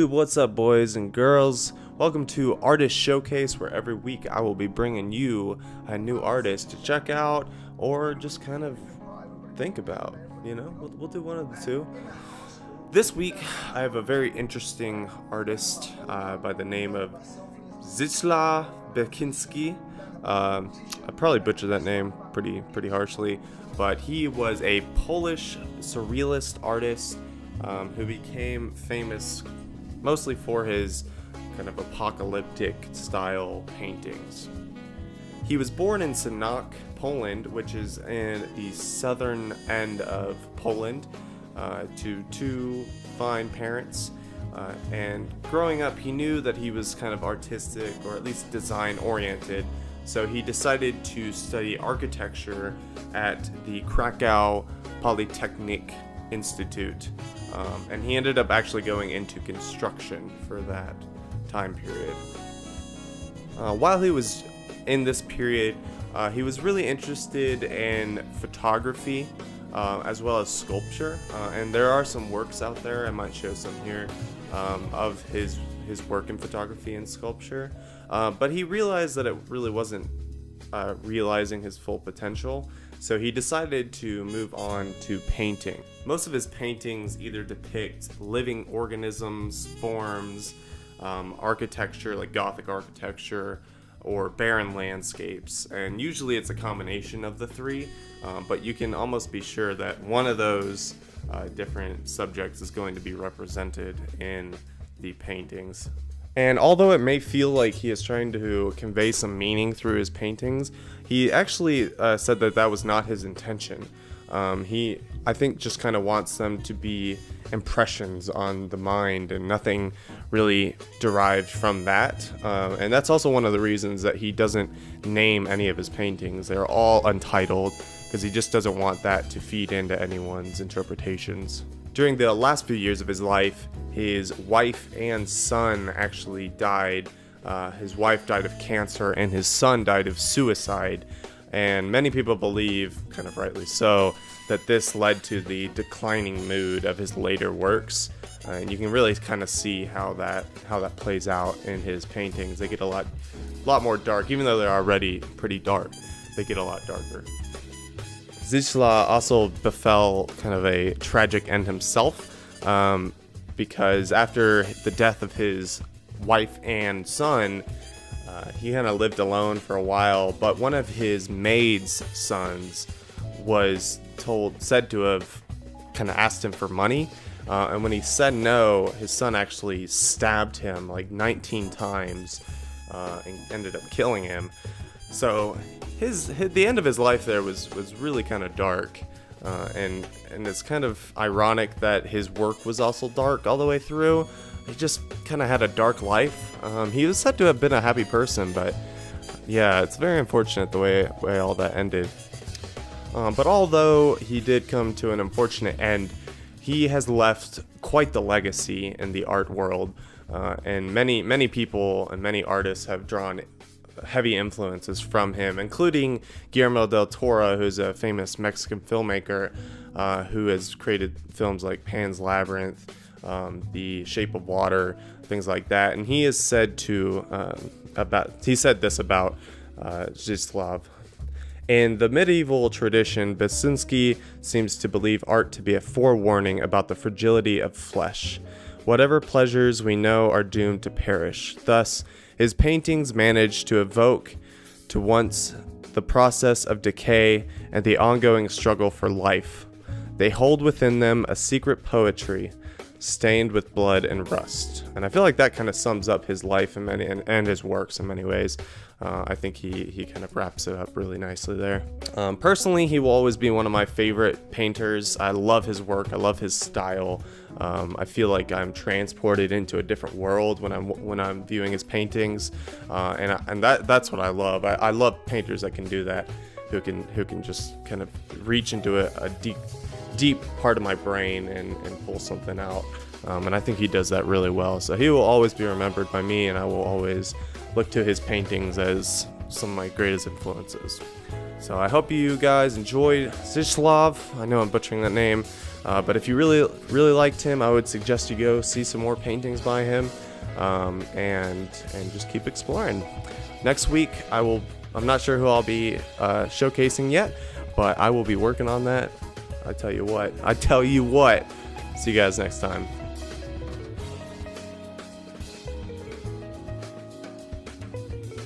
What's up, boys and girls? Welcome to Artist Showcase, where every week I will be bringing you a new artist to check out or just kind of think about. We'll do one of the two. This week I have a very interesting artist by the name of Zdzisław Beksiński. I probably butchered that name pretty harshly, but he was a Polish surrealist artist who became famous mostly for his kind of apocalyptic style paintings. He was born in Sanok, Poland, which is in the southern end of Poland, to two fine parents. And growing up, he knew that he was kind of artistic, or at least design oriented. So he decided to study architecture at the Krakow Polytechnic Institute. And he ended up actually going into construction for that time period. While he was in this period, he was really interested in photography as well as sculpture. And there are some works out there, I might show some here, of his work in photography and sculpture. But he realized that it really wasn't realizing his full potential. So he decided to move on to painting. Most of his paintings either depict living organisms, forms, architecture like Gothic architecture, or barren landscapes. And usually it's a combination of the three, but you can almost be sure that one of those different subjects is going to be represented in the paintings. And although it may feel like he is trying to convey some meaning through his paintings, he actually said that was not his intention. He, I think, just kind of wants them to be impressions on the mind and nothing really derived from that. And that's also one of the reasons that he doesn't name any of his paintings. They're all untitled because he just doesn't want that to feed into anyone's interpretations. During the last few years of his life, his wife and son actually died. His wife died of cancer and his son died of suicide. And many people believe, kind of rightly so, that this led to the declining mood of his later works. And you can really kind of see how that plays out in his paintings. They get a lot more dark, even though they're already pretty dark. They get a lot darker. Zdzisław also befell kind of a tragic end himself, because after the death of his wife and son, he kind of lived alone for a while, but one of his maid's sons was said to have kind of asked him for money, and when he said no, his son actually stabbed him like 19 times and ended up killing him. So the end of his life there was really kind of dark, and it's kind of ironic that his work was also dark all the way through. He just kind of had a dark life. He was said to have been a happy person, but yeah, it's very unfortunate the way all that ended. But although he did come to an unfortunate end, he has left quite the legacy in the art world, and many people and many artists have drawn heavy influences from him, including Guillermo del Toro, who's a famous Mexican filmmaker who has created films like Pan's Labyrinth, The Shape of Water, things like that. And he is said he said this about Zdzisław. In the medieval tradition, Beksiński seems to believe art to be a forewarning about the fragility of flesh. Whatever pleasures we know are doomed to perish. Thus, his paintings manage to evoke to once the process of decay and the ongoing struggle for life. They hold within them a secret poetry, stained with blood and rust. And I feel like that kind of sums up his life and his works in many ways. I think he kind of wraps it up really nicely there. Personally, he will always be one of my favorite painters. I love his work. I love his style. I feel like I'm transported into a different world when I'm viewing his paintings, and that's what I love. I love painters that can do that, who can just kind of reach into a deep part of my brain and pull something out. And I think he does that really well. So he will always be remembered by me, and I will always look to his paintings as some of my greatest influences. So I hope you guys enjoyed Zdzisław. I know I'm butchering that name, but if you really liked him, I would suggest you go see some more paintings by him, and just keep exploring. Next week I'm not sure who I'll be showcasing yet, but I will be working on that. I tell you what. See you guys next time.